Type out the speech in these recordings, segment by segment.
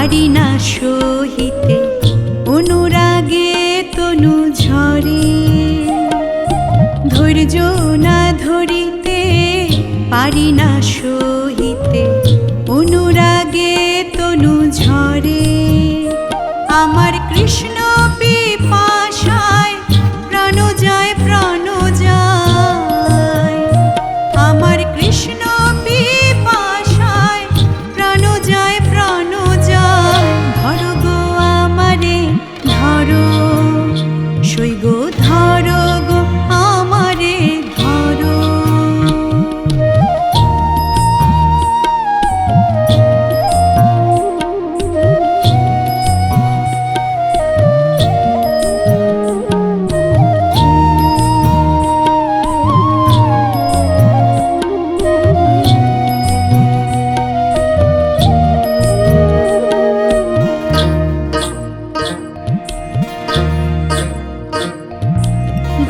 পারি না সহিতে অনুরাগে তনু ঝরে। ধৈর্য না ধরিতে পারি না সহিতে অনুরাগে তনু ঝরে। আমার কৃষ্ণ পিপাসায় প্রাণ যায় প্রাণ যায়। আমার কৃষ্ণ পিপাসায় প্রাণ যায় প্রাণ যায়। ধরো গো আমারে ধরো, সই গো ধরো গো আমারে ধরো।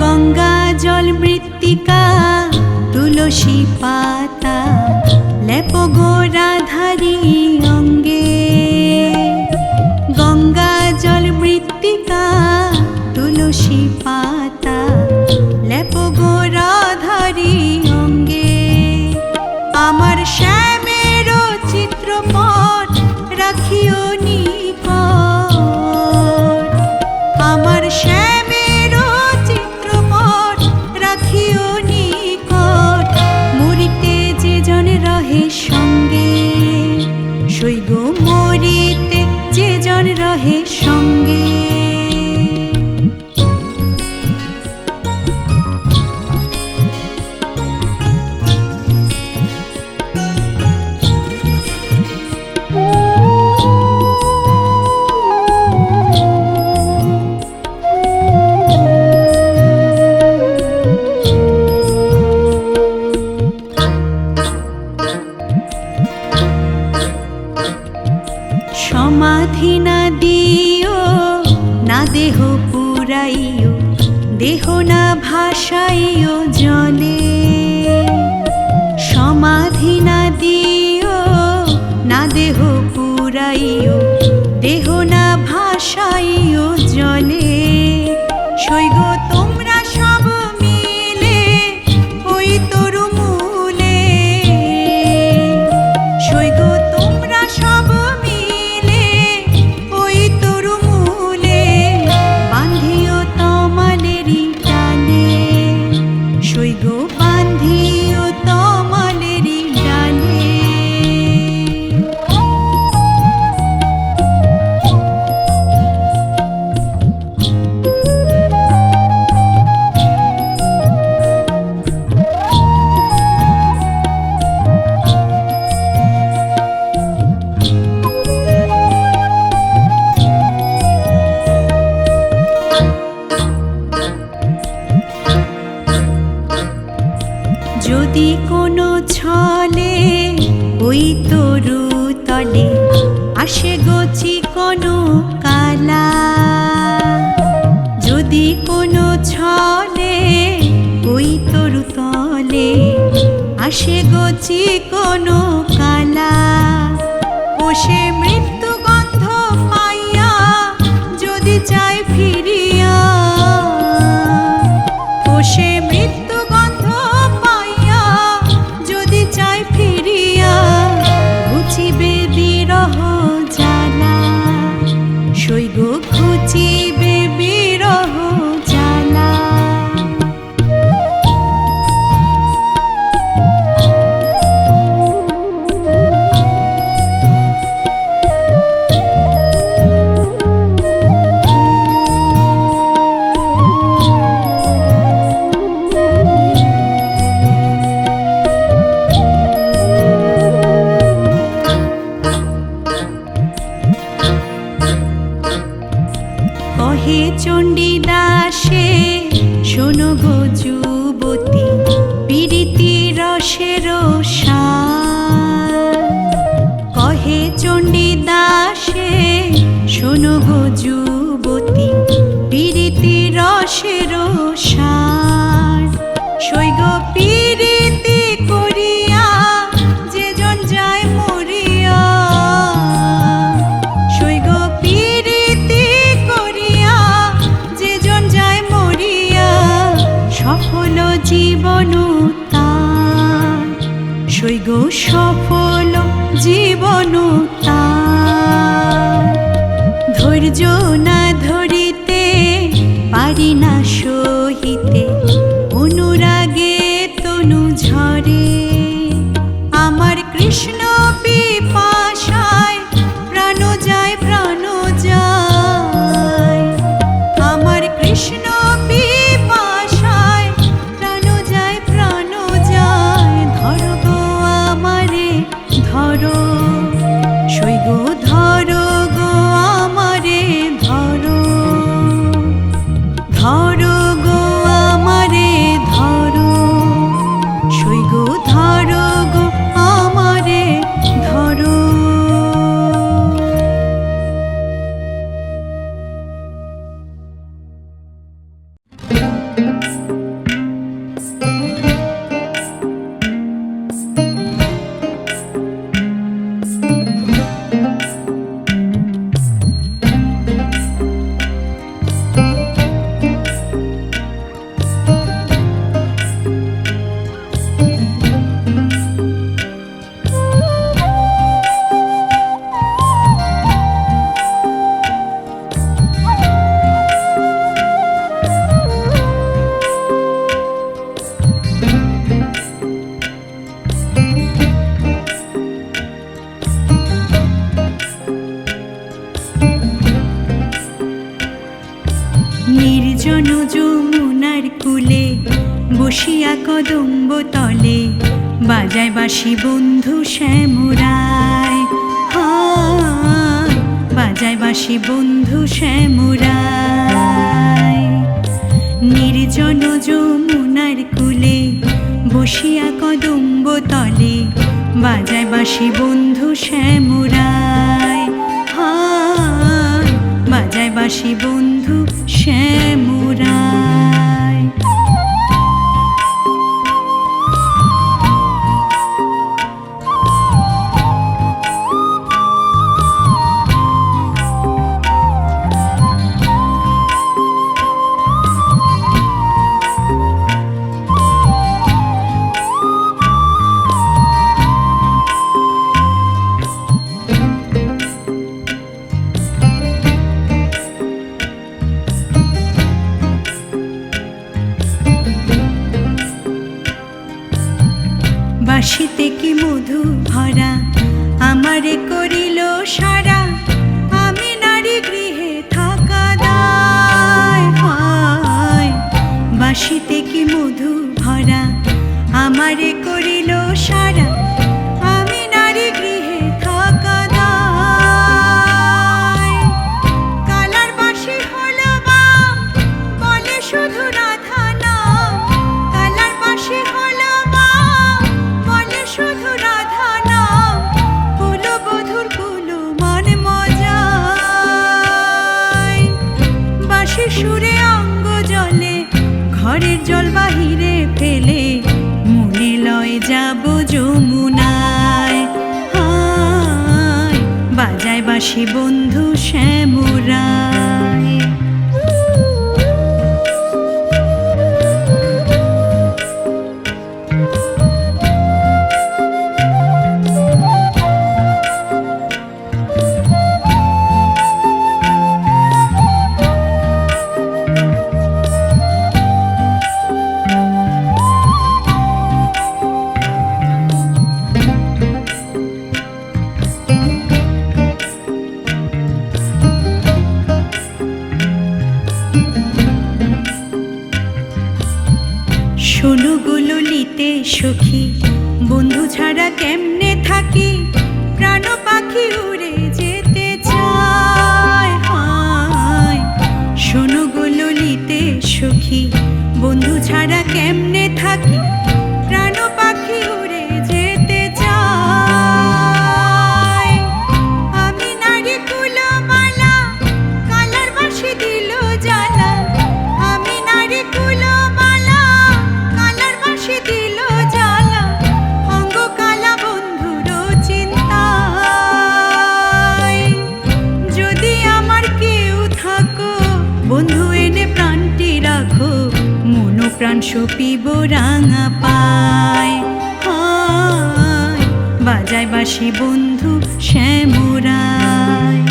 গঙ্গা জল মৃত্তিকা তুলসী পাতা লেপ গো রাধারি অঙ্গে। গঙ্গা জল মৃত্তিকা তুলসী পাতা লেপ গো রাধারি অঙ্গে। আমার শ্যামের চিত্রপট রাখিও নিকট। আমার শ্যামের চিত্রপট রাখিও নিকট। মরিতে যে জন রহে সঙ্গে, সই গো মরিতে যে জন রহে সঙ্গে। সমাধি না দিও না দেহ পুরাইও, দেহ না ভাসাইও জলে। সমাধি না দিও না দেহ পুরাইও, দেহ না ভাসাইও জলে। সই গো তোমরা সব মিলে ওই তরু মূলে। সই গো তোমরা সব মিলে ওই তরু মূলে। বান্ধিও তমালেরি ডালে, সই গো বান্ধিও তমালেরি ডালে। যদি কোনো ছলে ওই তরু তলে আসে গছি কোনো কালা। যদি কোনো ছলে ওই তরু তলে আসে গছি কোনো কালা। ও সে মৃত্যু গন্ধ পাইয়া যদি চায় ফিরিয়া। ও সে মৃত্যু গন্ধ পাইয়া যদি চায় ফিরিয়া। ঘুচিবে বিরহ জ্বালা, সই গো ঘুচিবে বিরহ জ্বালা। কহে চণ্ডীদাসে শোনো গো যুবতী পীড়িতি রসের সার। কহে চণ্ডীদাসে শোনো গো যুবতী পীড়িতি রসের সার। সই গো পীড়িতি করিয়া যে জন যায় মরিয়া। গো সফল জীবন তার। ধৈর্য না ধরিতে পারি না সহিতে, অনুরাগে তনু ঝরে। আমার কৃষ্ণ পিপাসায় প্রাণ যায়, প্রাণ যায়। আমার কৃষ্ণ পিপাসায় প্রাণ যায়, প্রাণ যায়। ধরো গো আমারে ধরো, সই গো ধরো গো আমারে ধরো। ধরো গো আমারে ধরো, সই গো ধরো গো আমারে ধরো। নির্জন যমুনার কূলে বসিয়া কদম্ব তলে, বাজায় বাঁশি বন্ধু শ্যামরায়। হায়, বাজায় বাঁশি বন্ধু শ্যামরায়। নির্জন যমুনার কূলে বসিয়া কদম্ব তলে, বাজায় বাঁশি বন্ধু শ্যামরায়। হায়, বাজায় বাঁশি বন্ধু শ্যামরায়। বাঁশিতে কি মধু ভরা আমারে করিল সারা, আমি নারী গৃহে থাকা দায়। হায়, বাঁশিতে কি মধু ভরা আমারে করিল সারা, আমি নারী গৃহে থাকা দায়। কালার বাঁশি হলো বাম, বলে শুধু রাধা নাম। কালার বাঁশি হলো বাম, বলে শুধু রাধা নাম। কুলবধূর কুলো মান মজায়, বাঁশির সুরে অঙ্গ জলে, ঘরের জল বাহিরে ফেলে, মনে লয় যাব যমুনায়। হায়, বাজায় বাঁশি বন্ধু শ্যামরায়। শোনো গুললিতে সখী, বন্ধু ছাড়া কেমনে থাকি, প্রাণ পাখি উড়ে যেতে চায়। হায়, শোনো গুললিতে সখী, বন্ধু ছাড়া কেমনে থাকি, প্রাণ পাখি উড়ে যেতে চায়। আমি নারী কুলমালা, কালার বাঁশি দিল জ্বালা। আমি নারী কুলমালা, কালার বাঁশি দিল জ্বালা। অঙ্গ কালা বন্ধুর চিন্তায়, যদি আমার কেউ থাকো, বন্ধু এনে প্রাণটি রাখো। মন প্রাণ সপিব রাঙা পায়। হায়, বাজায় বাঁশি বন্ধু শ্যামরায়।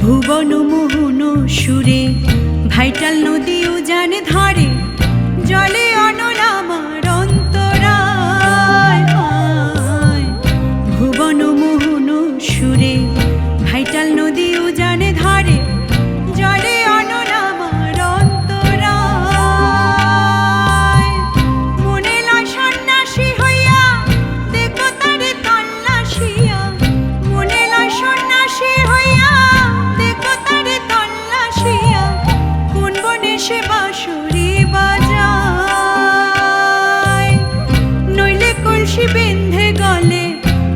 ভুবন মোহন সুরে ভাইটাল নদী উজান ধারে, জলে অনল আমার অন্তরায়। ভুবন মোহন সুরে ভাইটাল নদী উজান ধারে, জলে অনল আমার অন্তরায়। মনে লয় সন্ন্যাসী হইয়া দেখো তারে তল্লাশিয়া, মনে লয় সন্ন্যাসী হইয়া সে বাঁশরি বাজায়। নইলে কলসি বেঁধে গলে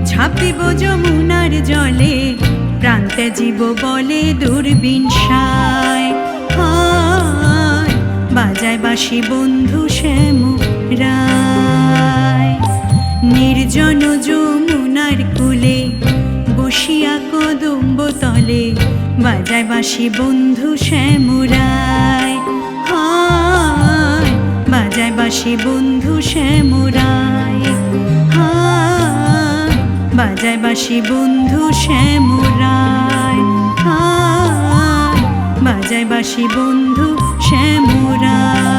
ঝাঁপ দিব যমুনার জলে, প্রান্তে জীব বলে দুর্বিনসায়। বাজায় বাঁশি বন্ধু শ্যামরায়। নির্জন যমুনার কূলে বসিয়া কদম্ব তলে, বাজায় বাঁশি বন্ধু শ্যামরায়। বাজায় বাঁশি বন্ধু শ্যামরায়। বাজায় বাঁশি বন্ধু শ্যামরায়। বাজায় বাঁশি বন্ধু শ্যামরায়।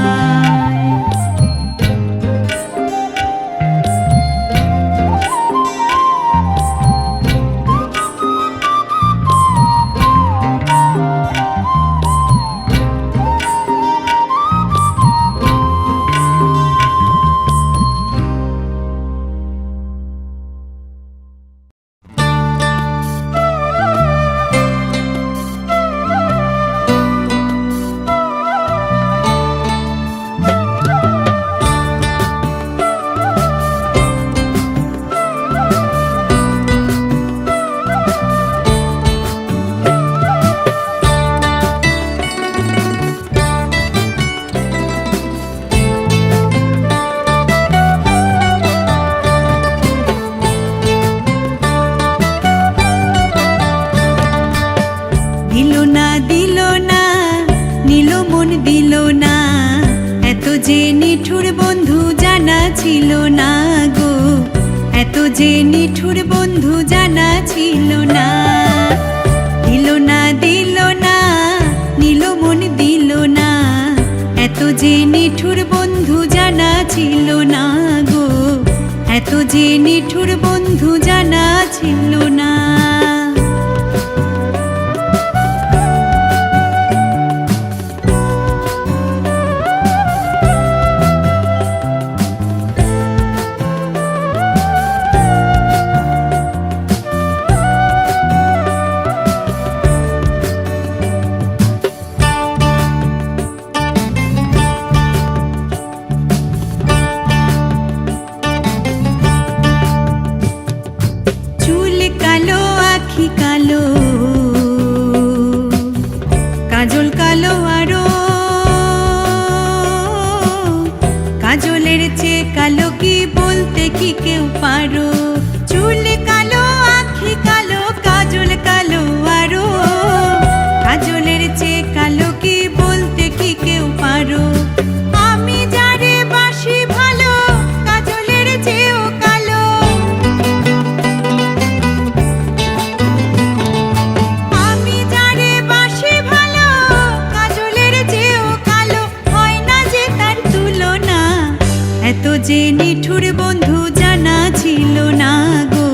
যে নিঠুর বন্ধু জানা ছিল না গো, এত যে নিঠুর বন্ধু জানা ছিল না। দিল না দিল না নীল মন দিল না, এত যে নিঠুর বন্ধু জানা ছিল না গো, এত যে নিঠুর বন্ধু জানা ছিল না। কালো কাজল কালো আরো, কাজলের চেয়ে কালো কি বলতে কি কেউ পারো। চুল কালো আখি কালো কাজল কালো আরো, কাজলের চেয়ে কালো কি বলতে কি কেউ পারো। আমি যারে বাসি ভালো কাজলের চেয়েও কালো, আমি যারে বাসি ভালো কাজলের চেয়েও কালো, হয় না যে তার তুলনা। এত যে নিঠুর বন্ধু জানা ছিল না গো,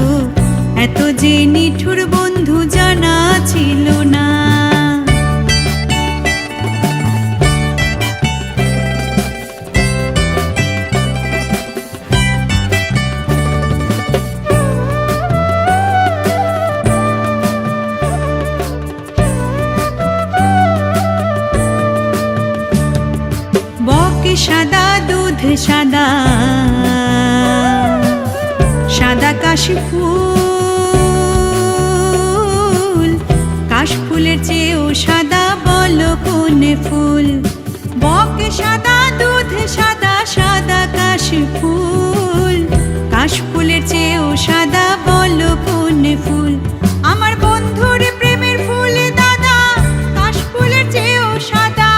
এত যে নিঠুর বন্ধু জানা ছিল না। বকে সাদা দুধ সাদা সাদা কাশফুল, কাশফুলের চেয়েও সাদা বলো কোন ফুল? বক সাদা, দুধ সাদা, সাদা কাশফুল, কাশফুলের চেয়েও সাদা বলো কোন ফুল? আমার বন্ধুর প্রেমের ফুল দাদা, কাশফুলের চেয়েও সাদা।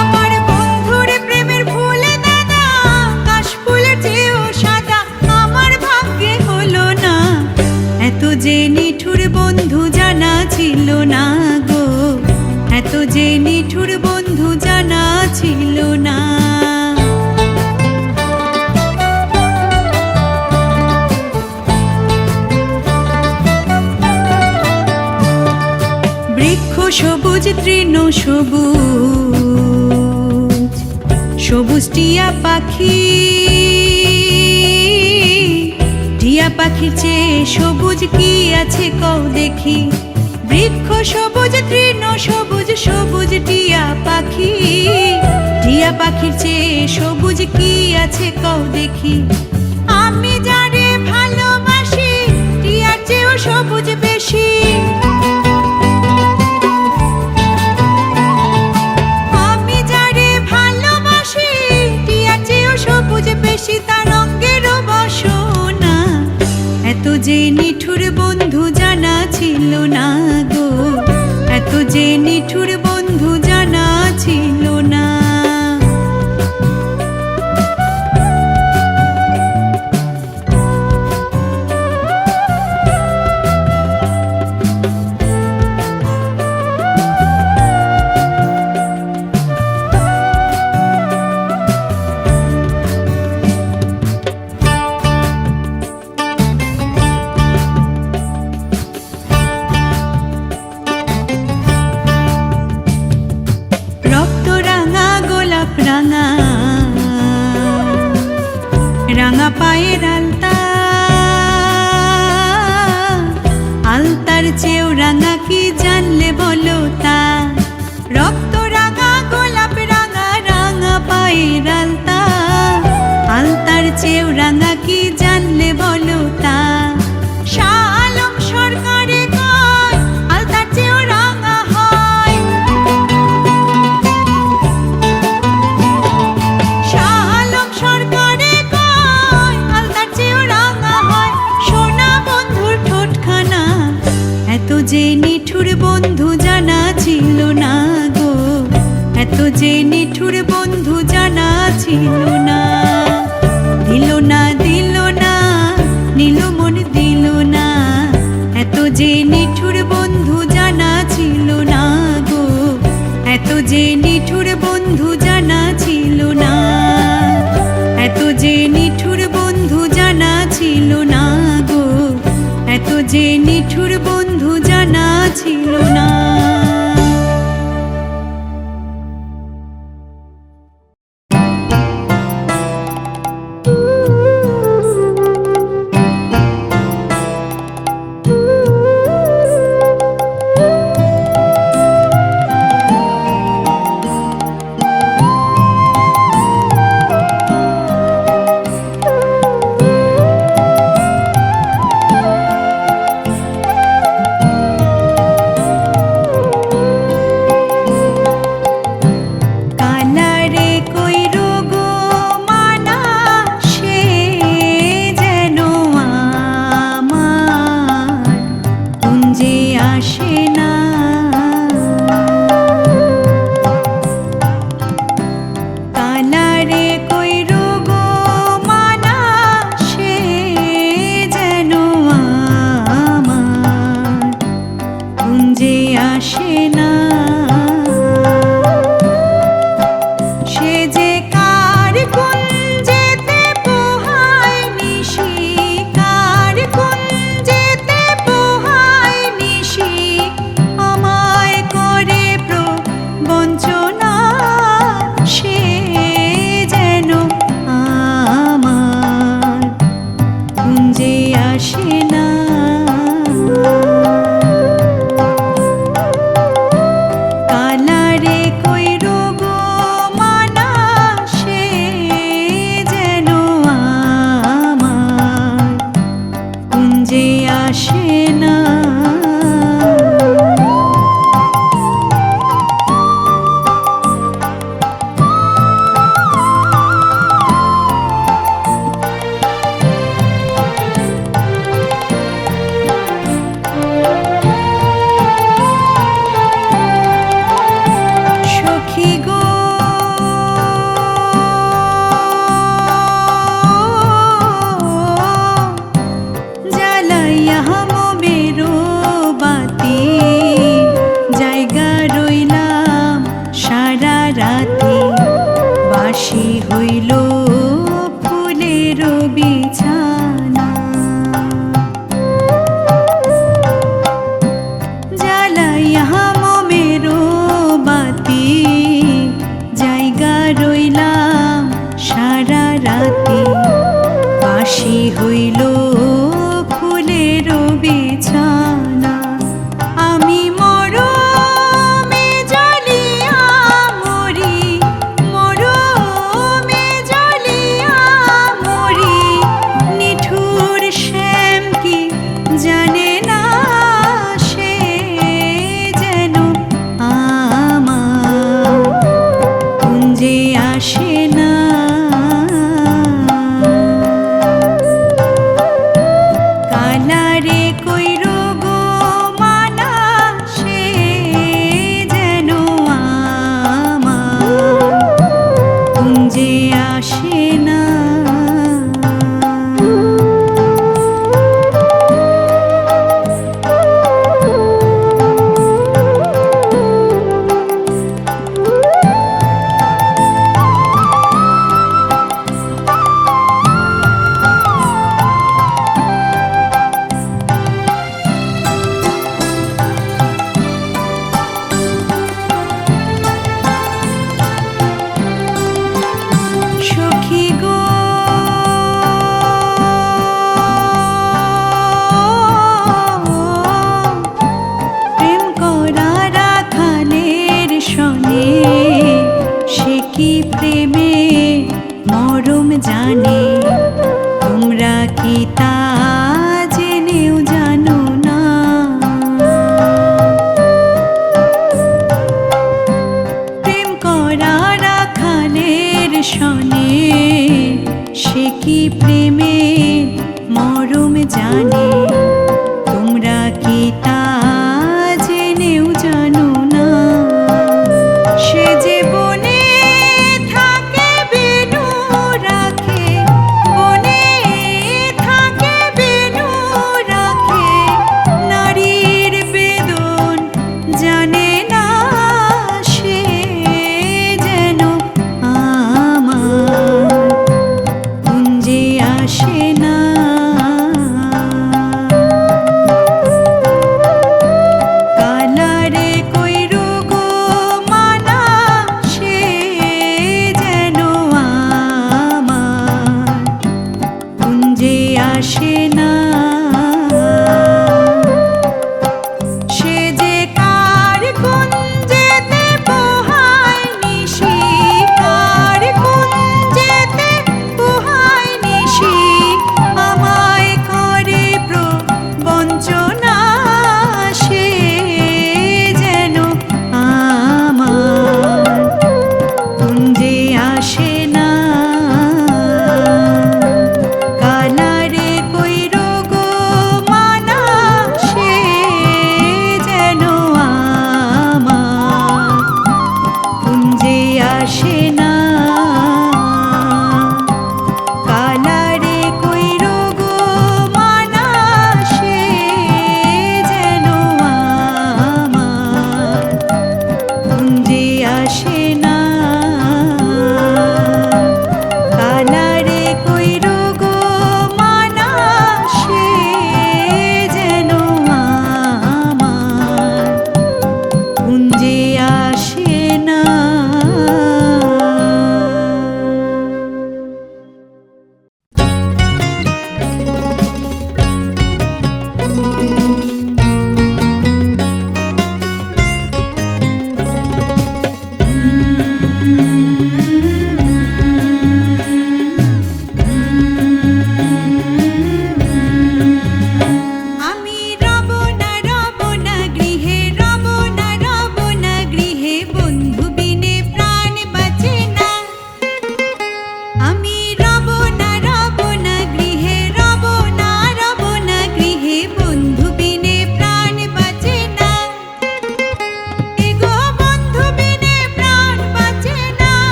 আমার বন্ধুর প্রেমের ফুল দাদা, কাশফুলের চেয়েও সাদা। আমার ভাগ্যে হলো না, এত যে নিঠুর বন্ধু জানা ছিল না গো, এত যে নিঠুর বন্ধু জানা ছিল না। বৃক্ষ সবুজ, তৃণ সবুজ, সবুজ টিয়া পাখি, টিয়া পাখির চেয়ে সবুজ কি আছে কও দেখি? বৃক্ষ সবুজ, তৃণ সবুজ, সবুজ টিয়া পাখি, টিয়া পাখির চেয়ে সবুজ কি আছে কও দেখি? আমি যারে ভালোবাসি, টিয়ার চেয়েও সবুজ বেশি। আমি যারে ভালোবাসি, টিয়ার চেয়েও সবুজ বেশি, তার রঙেরও বসনা। এত যে নিঠুর বন্ধু জানা ছিল না গো, এত যে নিঠুর বন্ধু জানা ছিল না। রাঙা রাঙা পায়ের আলতা, আলতার চেয়েও রাঙা কি জানলে বলো তা? রক্ত রাঙা, গোলাপ রাঙা, রাঙা পায়ের আলতা, আলতার চেয়েও রাঙা কি জানলে বলো তা? শাহ আলম সরকারে কয় আলতার চেয়েও রাঙা হয়। শাহ আলম সরকারে কয় আলতার চেয়েও রাঙা হয়। সোনা বন্ধুর ঠোঁটখানা, এত যে নিঠুর বন্ধু জানা ছিল না গো, এত যে নিঠুর বন্ধু জানা ছিল না। দিল না, দিল না, নীল মন দিল না, এত যে নিঠুর বন্ধু জানা ছিল না গো, এত যে নিঠুর বন্ধু জানা ছিল না, এত যে নিঠুর বন্ধু জানা ছিল না গো, এত যে নিঠুর বন্ধু জানা ছিল না। আসে না। সখী গো জ্বালাইয়া মোমেরো বাতি, জায়গা রইলাম সারা রাতে, বাসি হইল ফুলের বিছানা। জ্বালাইয়া মোমেরো বাতি, জায়গা রইলাম সারা রাতে, বাসি হইল ফুলের বিছানা। আমি মরমে জ্বলিয়া মরি, মরমে জ্বলিয়া মরি, নিঠুর শ্যাম কি জানে না সে যেন আমার কুঞ্জে আসে না। কালারে কইরো গো মানা সে যেন আমার কুঞ্জে আসে না। সখী গো প্রেম করা রাখালের সনে, সে কি প্রেমে মরম জানে, তোমরা কি তা জেনেও জানো না। প্রেম করা রাখালের সনে, সে কি প্রেমে মরম জানে, তোমরা কি তা জেনেও জানো না। সে যে বনে থাকে বেনু রাখে,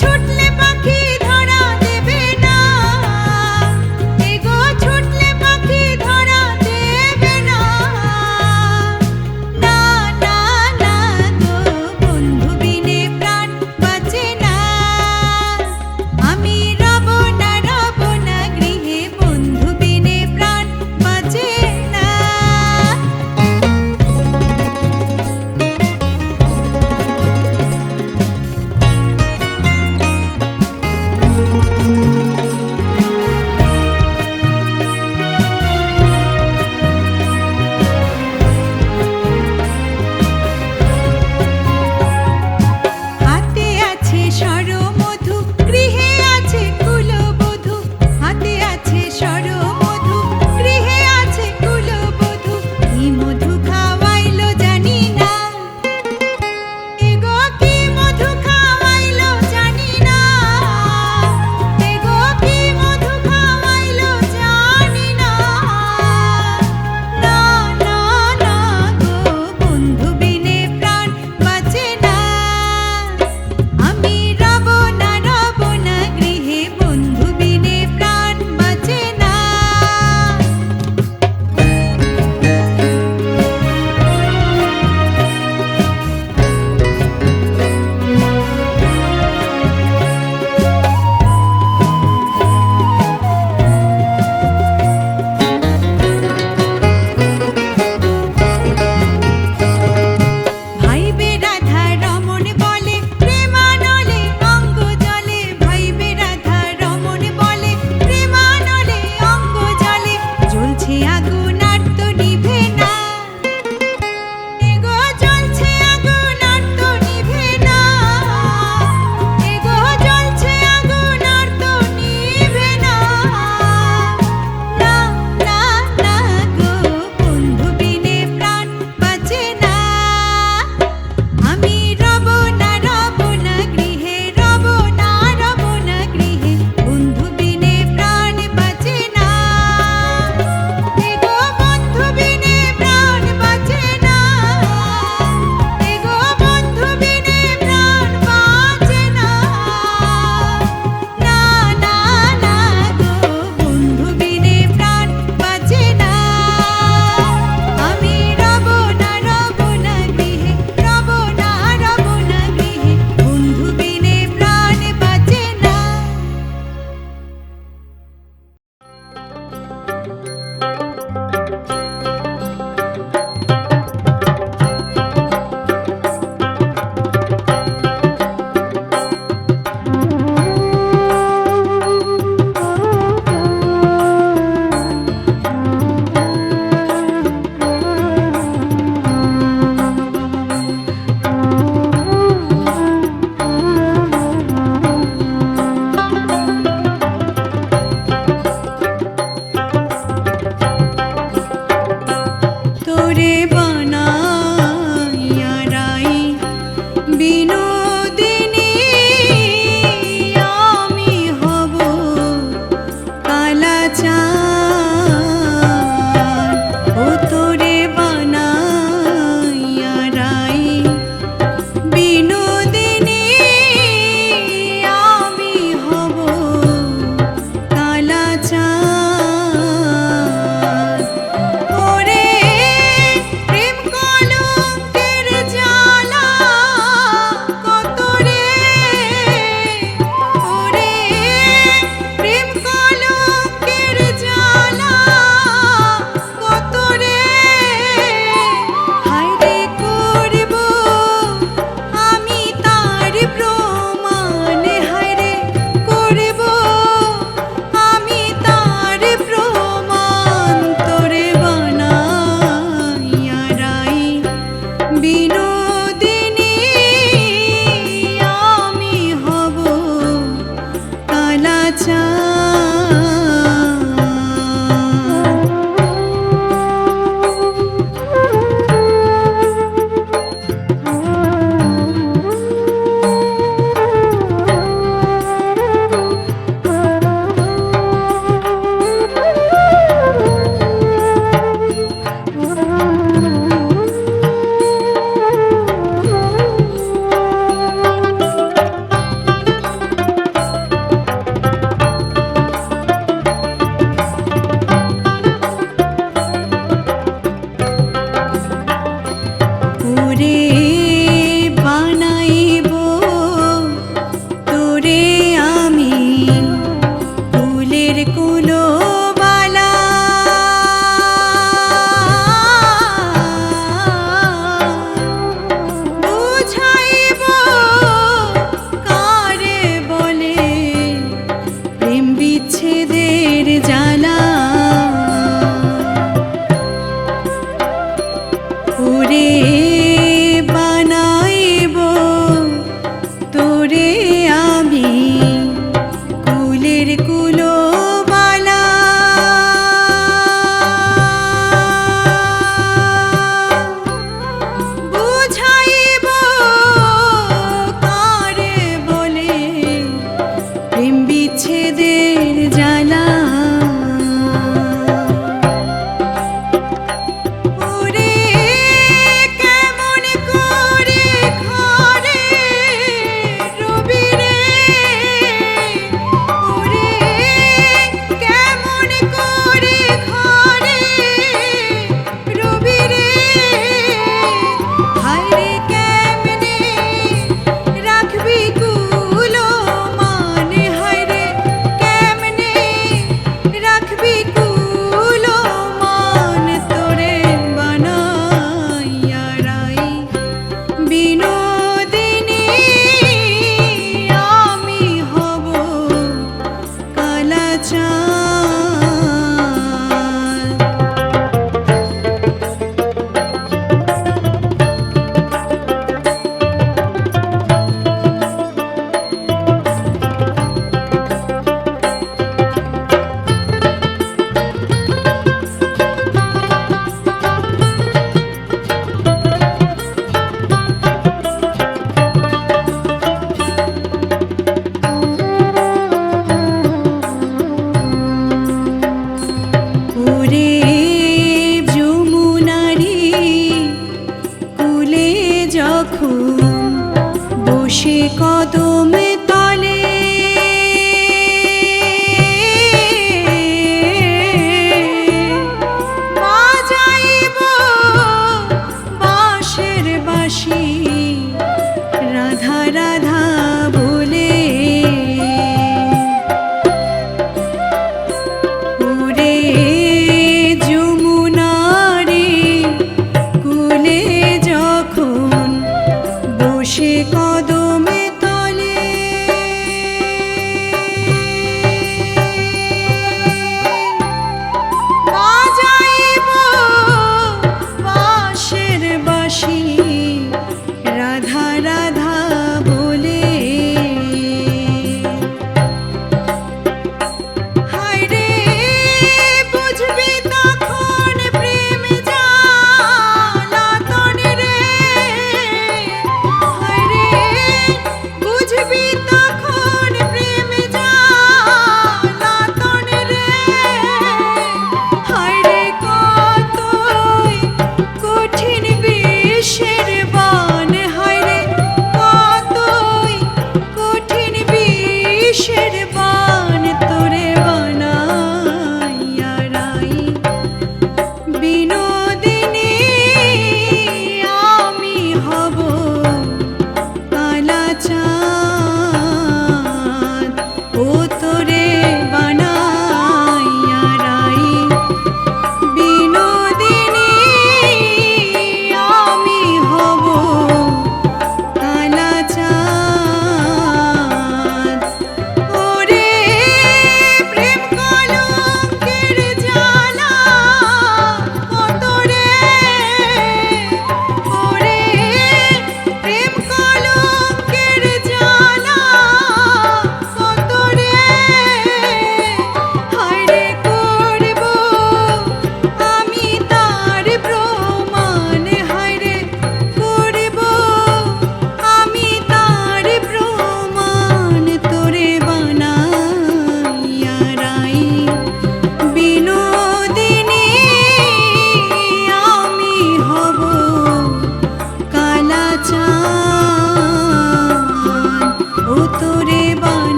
ছুটল